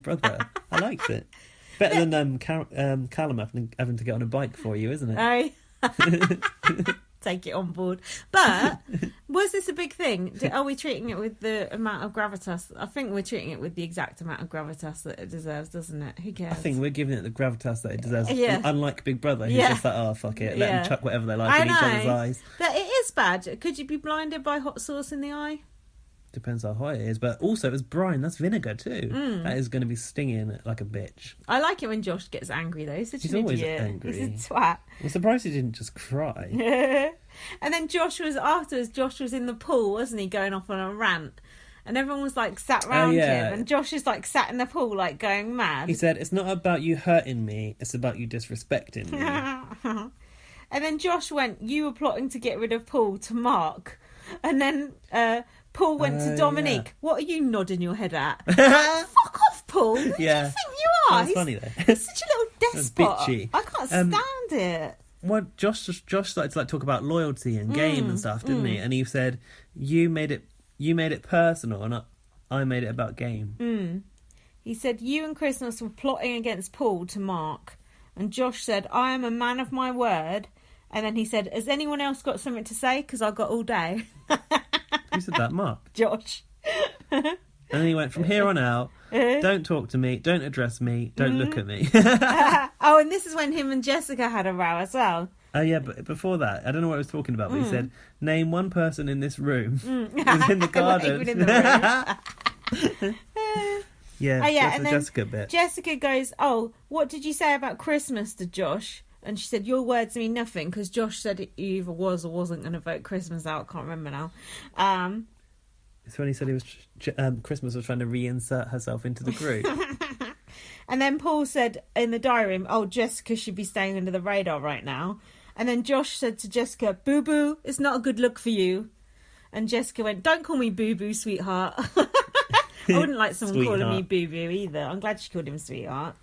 Brother. I liked it. Better than Callum having to get on a bike for you, isn't it? Take it on board. But was this a big thing? Are we treating it with the amount of gravitas? I think we're treating it with the exact amount of gravitas that it deserves, doesn't it? Who cares? I think we're giving it the gravitas that it deserves. Yeah. Unlike Big Brother, who's just like, oh, fuck it. Let them chuck whatever they like in each other's eyes. But it is bad. Could you be blinded by hot sauce in the eye? Depends how hot it is. But also, it was brine. That's vinegar, too. That is going to be stinging like a bitch. I like it when Josh gets angry, though. He's always idiot. angry. He's a twat. I'm surprised he didn't just cry. And then Josh was in the pool, wasn't he, going off on a rant. And everyone was like sat round him. And Josh is like sat in the pool like going mad. He said, it's not about you hurting me, it's about you disrespecting me. And then Josh went, you were plotting to get rid of Paul to Mark. And then Paul went to Dominique. Yeah. What are you nodding your head at? Fuck off, Paul. Who do you think you are? That's funny though. He's such a little despot. Bitchy. I can't stand it. Well, Josh started to like talk about loyalty and game and stuff, didn't he? And he said, "You made it personal, and I made it about game." He said, "You and Christmas were plotting against Paul to Mark," and Josh said, "I am a man of my word." And then he said, "Has anyone else got something to say? Because I got all day." Who said that, Mark? Josh. And then he went, from here on out, don't talk to me, don't address me, don't look at me. Oh, and this is when him and Jessica had a row as well. Oh, yeah, but before that, I don't know what I was talking about, but he said, name one person in this room who's in the garden. Even in the room. Yeah, and that's the then Jessica bit. Jessica goes, "Oh, what did you say about Christmas to Josh?" And she said, "Your words mean nothing," because Josh said he either was or wasn't going to vote Christmas out. Can't remember now. It's when he said he was Christmas was trying to reinsert herself into the group. And then Paul said in the diary room, "Oh, Jessica should be staying under the radar right now." And then Josh said to Jessica, "Boo boo, it's not a good look for you." And Jessica went, "Don't call me boo boo, sweetheart." I wouldn't like someone calling me boo boo either. I'm glad she called him sweetheart.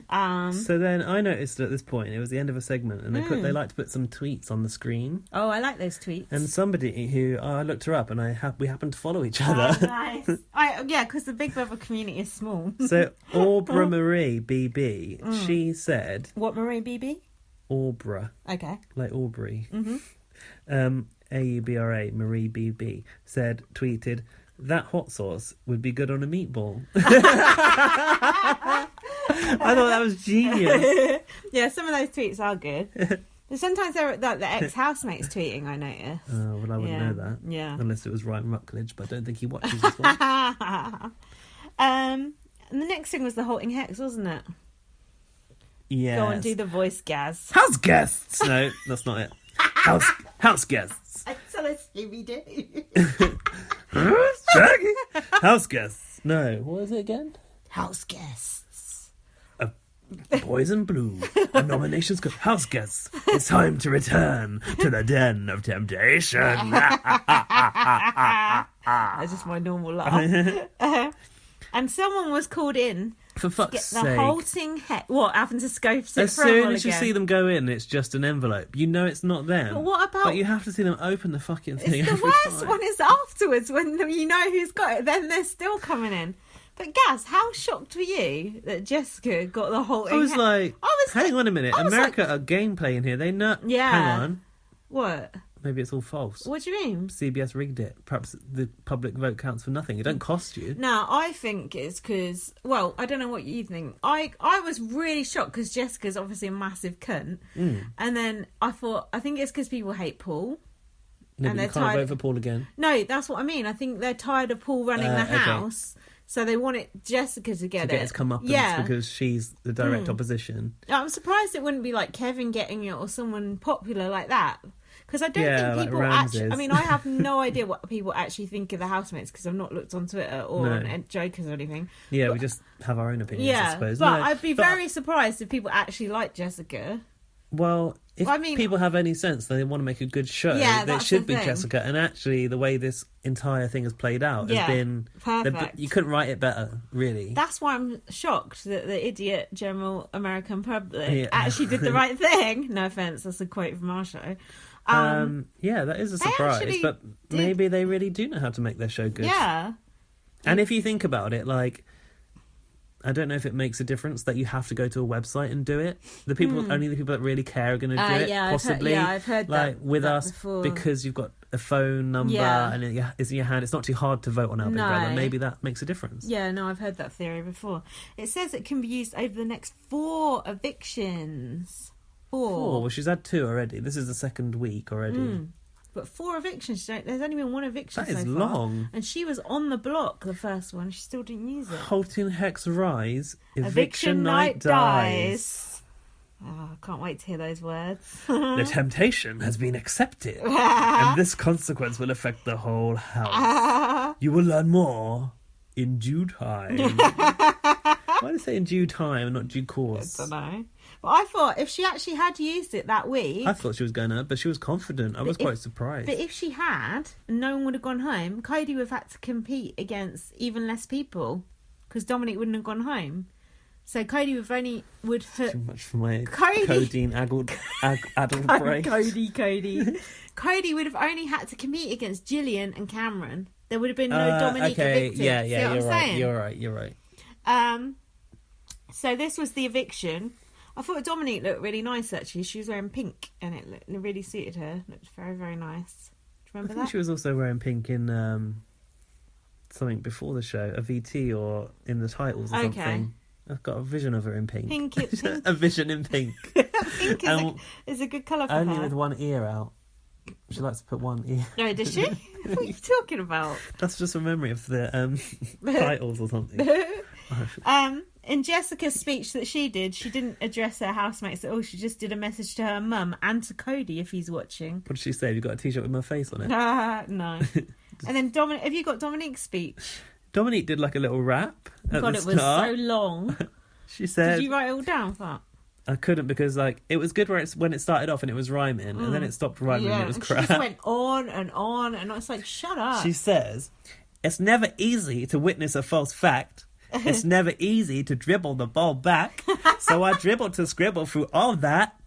So then I noticed at this point it was the end of a segment, and they like to put some tweets on the screen. Oh, I like those tweets. And somebody who I looked her up, and we happened to follow each other. Oh, nice. Yeah, because the Big Brother community is small. So Aubra Marie BB, she said, "What Marie BB?" Aubra. Okay. Like Aubrey. AUBRA Marie BB tweeted, "That hot sauce would be good on a meatball." I thought that was genius. Yeah, some of those tweets are good. But sometimes they're like the ex-housemates tweeting, I noticed. Oh, well, I wouldn't know that. Yeah. Unless it was Ryan Rutledge, but I don't think he watches this one. And the next thing was the Halting Hex, wasn't it? Yeah. Go and do the voice, Gaz. House guests! No, that's not it. House guests. So let's Scooby-Doo. House guests. No, what is it again? House guests. Boys in blue. A nominations go. House guests. It's time to return to the den of temptation. That's just my normal laugh. And someone was called in. For fuck's sake. The Halting Hex. What happened to Scope? As soon as you see them go in, it's just an envelope. You know it's not them. But what about? But you have to see them open the fucking thing. It's the worst one is afterwards when you know who's got it. Then they're still coming in. But Gaz, how shocked were you that Jessica got the Halting Hex? I was like, hang on a minute. America are gameplay in here. They know. Yeah. Hang on. What? Maybe it's all false. What do you mean? CBS rigged it. Perhaps the public vote counts for nothing. It don't cost you. No, I think it's because... Well, I don't know what you think. I was really shocked because Jessica's obviously a massive cunt. And then I think it's because people hate Paul. No, and they're can't vote for Paul again. No, that's what I mean. I think they're tired of Paul running the house. So they wanted Jessica to get it. His comeuppance because she's the direct opposition. I'm surprised it wouldn't be like Kevin getting it or someone popular like that. Because I don't think people actually... I mean, I have no idea what people actually think of the housemates because I've not looked on Twitter or on Jokers or anything. Yeah, we just have our own opinions, I suppose. But I'd be very surprised if people actually like Jessica. Well, if people have any sense that they want to make a good show, it should be Jessica. And actually, the way this entire thing has played out has been... perfect. You couldn't write it better, really. That's why I'm shocked that the idiot general American public actually did the right thing. No offence, that's a quote from our show. That is a surprise, but maybe they really do know how to make their show good. Yeah. And if you think about it, like, I don't know if it makes a difference that you have to go to a website and do it. Only the people that really care are going to do it, possibly. I've heard like, that. With that us, before. because you've got a phone number and it's in your hand, it's not too hard to vote on our Big Brother. Maybe that makes a difference. Yeah, no, I've heard that theory before. It says it can be used over the next 4 evictions. 4. Well, she's had 2 already. This is the second week already. But 4 evictions. There's only been 1 eviction That is so far. long. And she was on the block, the first one. She still didn't use it. Halting Hex Rise. Eviction night dies. Oh, I can't wait to hear those words. The temptation has been accepted. And this consequence will affect the whole house. You will learn more in due time. Why do they say in due time and not due course? I don't know. But I thought if she actually had used it that week... I thought she was going to, but she was confident. I was quite surprised. But if she had, and no one would have gone home, Cody would have had to compete against even less people. Because Dominic wouldn't have gone home. So Cody would have... Too much for my codeine adult brain. Cody would have only had to compete against Gillian and Cameron. There would have been no Dominic evicted. Yeah, See what I'm saying? You're right. So this was the eviction. I thought Dominique looked really nice, actually. She was wearing pink, and it really suited her. It looked very, very nice. Do you remember that? She was also wearing pink in something before the show, a VT or in the titles or something. I've got a vision of her in pink. Pink. A vision in pink. Pink is a good colour for only her. with one ear out. She likes to put one ear. No, does she? What are you talking about? That's just a memory of the titles or something. In Jessica's speech that she didn't address her housemates at all. She just did a message to her mum and to Cody if he's watching. What did she say? Have you got a t-shirt with my face on it? No. And then Dominic, have you got Dominique's speech? Dominique did like a little rap at the it start. was so long. She said... Did you write it all down for that? I couldn't because it was good when it started off and it was rhyming and then it stopped rhyming and it was crap. She just went on and on and I was like, shut up. She says, it's never easy to witness a false fact. It's never easy to dribble the ball back. So I dribbled to scribble through all that.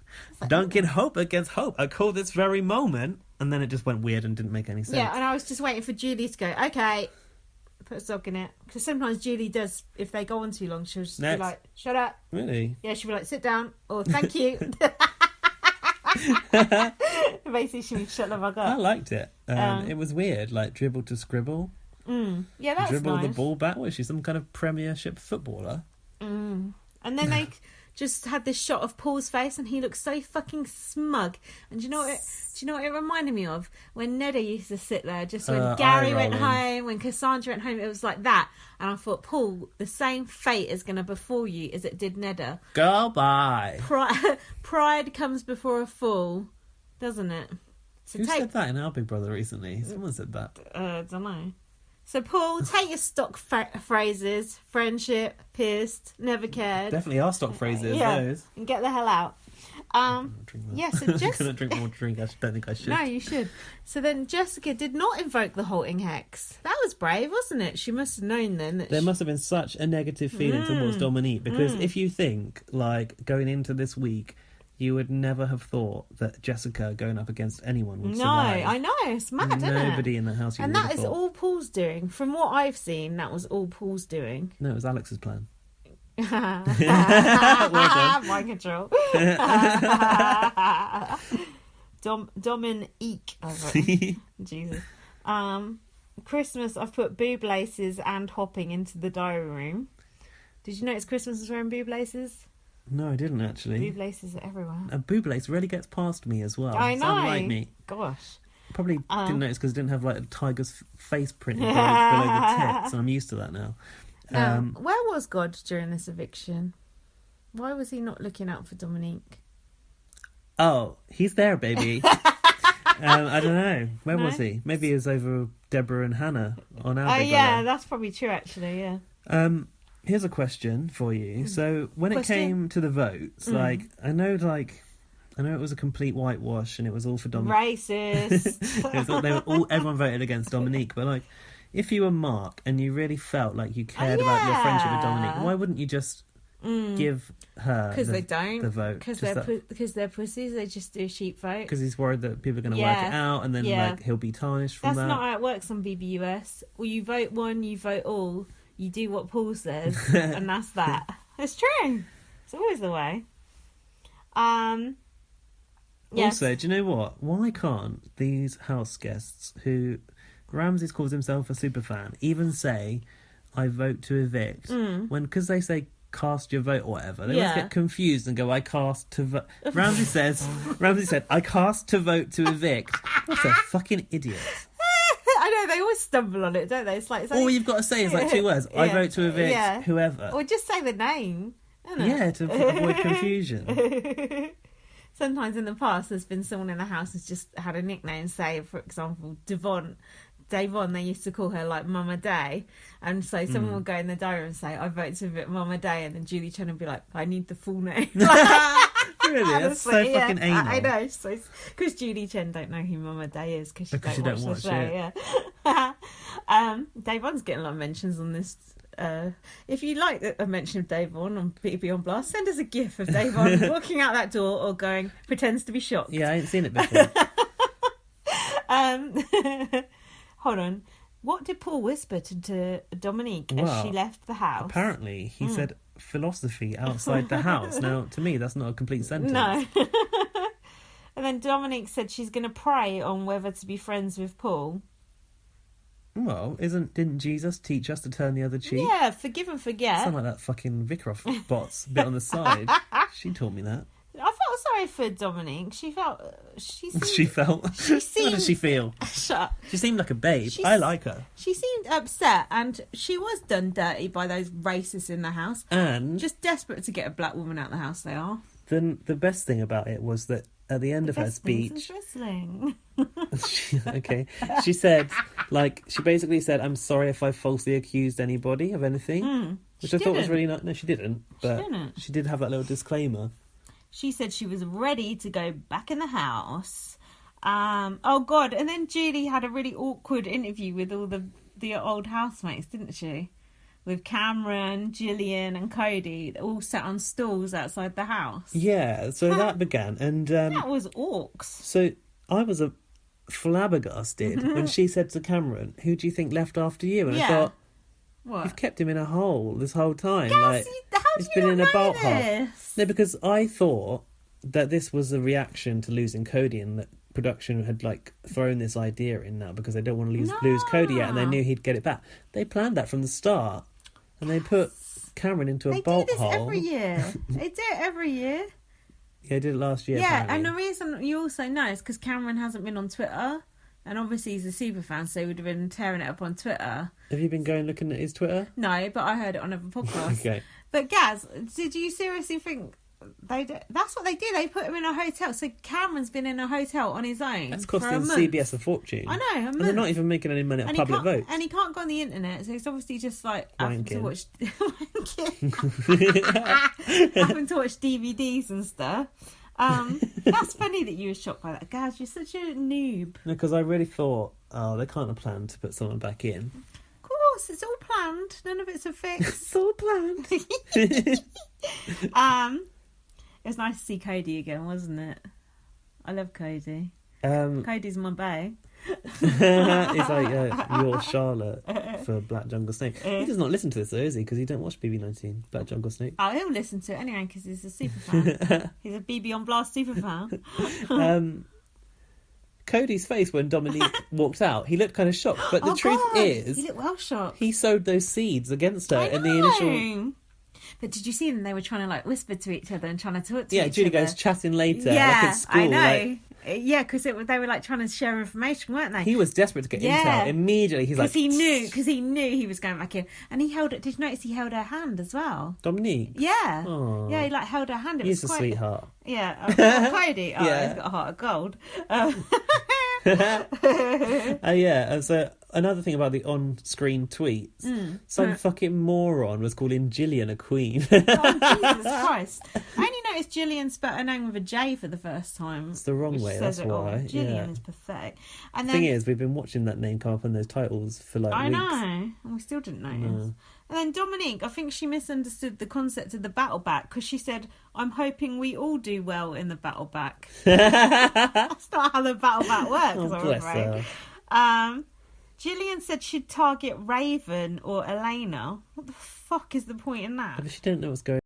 Don't get hope against hope. I call this very moment. And then it just went weird and didn't make any sense. Yeah, and I was just waiting for Julie to go, okay, put a sock in it. Because sometimes Julie does, if they go on too long, she'll just be like, shut up. Really? Yeah, she'll be like, sit down. Or thank you. Basically, she would shut the fuck up. I liked it. It was weird, like dribble to scribble. Yeah, that's dribble nice. the ball back. What is she, some kind of Premiership footballer? And then they just had this shot of Paul's face, and he looked so fucking smug. And do you know what it reminded me of? When Nedda used to sit there, just when Gary went home, when Cassandra went home, it was like that. And I thought, Paul, the same fate is going to befall you as it did Nedda. Goodbye. Pride comes before a fall, doesn't it? So Who said that in our Big Brother recently? Someone said that. I don't know. So, Paul, take your stock phrases. Friendship, pissed, never cared. Definitely our stock phrases, those. And get the hell out. So I'm going to drink more drink. I don't think I should. No, you should. So then Jessica did not invoke the halting hex. That was brave, wasn't it? She must have known then that... There must have been such a negative feeling towards Dominique. Because if you think, like, going into this week... You would never have thought that Jessica going up against anyone would survive. No, I know. It's mad, isn't it? Nobody in the house you And would that have is thought. all Paul's doing. From what I've seen, that was all Paul's doing. No, it was Alex's plan. Mind control. Dominique. Jesus. Christmas, I've put boob laces and hopping into the diary room. Did you notice Christmas was wearing boob laces? No, I didn't actually. Boob laces are everywhere. A boob lace really gets past me as well. I know. Sounds like me. Gosh. Probably didn't notice because it didn't have like a tiger's face printed below the tits, and I'm used to that now. Where was God during this eviction? Why was he not looking out for Dominique? Oh, he's there, baby. I don't know. Where was he? Maybe he was over Deborah and Hannah on our Big yeah, Brother. that's probably true actually, yeah. Here's a question for you. So when it came to the votes, like I know it was a complete whitewash and it was all for Dominique. Racist. Everyone voted against Dominique, but like if you were Mark and you really felt like you cared about your friendship with Dominique, why wouldn't you just give her the vote? Because they're pussies. They just do a sheep vote. Because he's worried that people are going to work it out and then like he'll be tarnished from that. That's not how it works on BBUS. Well, you vote one, you vote all. you do what Paul says, and that's that. It's true. It's always the way. Yes. Also, do you know what? Why can't these house guests who Ramses calls himself a superfan even say, I vote to evict, when, because they say cast your vote or whatever, they always get confused and go, I cast to vote. Ramsey said, I cast to vote to evict. What a fucking idiot. I know, they always stumble on it, don't they? It's like all you've got to say is like 2 words. I vote to evict whoever. Or just say the name. Yeah, to avoid confusion. Sometimes in the past, there's been someone in the house who's just had a nickname, say, for example, Davon, they used to call her like Mama Day. And so someone would go in the diary and say, I vote to evict Mama Day. And then Julie Chen would be like, I need the full name. Really? That's so fucking anal. I know. So, because Julie Chen don't know who Mama Day is because she don't watch the show. it. Yeah. Davon's getting a lot of mentions on this. If you like a mention of Davon on BB on Blast, send us a gif of Davon walking out that door or going, pretends to be shocked. Yeah, I ain't seen it before. Hold on. What did Paul whisper to Dominique as she left the house? Apparently, he said philosophy outside the house. Now, to me, that's not a complete sentence. No. And then Dominique said she's going to pray on whether to be friends with Paul. Well, didn't Jesus teach us to turn the other cheek? Yeah, forgive and forget. Sound like that fucking Vicaroff bot's bit on the side. She taught me that. I felt sorry for Dominique. She felt... She seemed... What did she feel? Shut up. She seemed like a babe. I like her. She seemed upset, and she was done dirty by those racists in the house. And... just desperate to get a black woman out of the house, they are. Then the best thing about it was that at the end of her speech... wrestling. Okay. She said, she basically said, I'm sorry if I falsely accused anybody of anything. Which I thought was really nice. No, she didn't. But she did have that little disclaimer. She said she was ready to go back in the house. Oh, God. And then Julie had a really awkward interview with all the old housemates, didn't she? With Cameron, Gillian and Cody, all sat on stools outside the house. Yeah, so that began. And that was orcs. So I was flabbergasted when she said to Cameron, who do you think left after you? And I thought, what? You've kept him in a hole this whole time. Yes, he's been in a bolt hole. No, because I thought that this was a reaction to losing Cody and that production had thrown this idea in now because they don't want to lose Cody yet and they knew he'd get it back. They planned that from the start and they put Cameron into a bolt hole. They do this every year. They do it every year. Yeah, they did it last year. Yeah, apparently. and the reason you also know is because Cameron hasn't been on Twitter. And obviously he's a super fan, so he would have been tearing it up on Twitter. Have you been looking at his Twitter? No, but I heard it on other podcasts. Okay. But Gaz, did you seriously think that's what they do? They put him in a hotel. So Cameron's been in a hotel on his own. That's costing CBS a fortune. I know. And they're not even making any money at public votes. And he can't go on the internet, so it's obviously just having to watch having to watch DVDs and stuff. That's funny that you were shocked by that. Gaz, you're such a noob. No, because I really thought, they can't have planned to put someone back in. Of course, it's all planned. None of it's a fix. It's all planned. It was nice to see Cody again, wasn't it? I love Cody. Cody's my bae. It's like your Charlotte for Black Jungle Snake. He does not listen to this though, is he? Because he don't watch BB19 Black Jungle Snake. Oh, he'll listen to it anyway because he's a super fan. He's a BB on Blast super fan. Cody's face when Dominique walked out, he looked kind of shocked. But the truth is, he looked well shocked. He sowed those seeds against her in the initial. But did you see them? They were trying to whisper to each other and trying to talk to each other. Yeah, Julie goes chatting later. Yeah, at school, I know. Yeah, because they were trying to share information, weren't they? He was desperate to get intel. Immediately, he's like... Because he knew he was going back in. And he held it. Did you notice he held her hand as well? Dominique? Yeah. Aww. Yeah, he held her hand. He's a sweetheart. Yeah. Cody? Oh, yeah. He's got a heart of gold. Yeah, so another thing about the on-screen tweets, some fucking moron was calling Gillian a queen. Oh, Jesus Christ. I only noticed Gillian spelled her name with a J for the first time. It's the wrong way, that's why. Gillian is pathetic. And the thing is, we've been watching that name come up on those titles for weeks. I know, and we still didn't notice. No. And then Dominique, I think she misunderstood the concept of the battle back because she said, I'm hoping we all do well in the battle back. That's not how the battle back works. Oh, bless her. Gillian said she'd target Raven or Elena. What the fuck is the point in that? But she didn't know what's going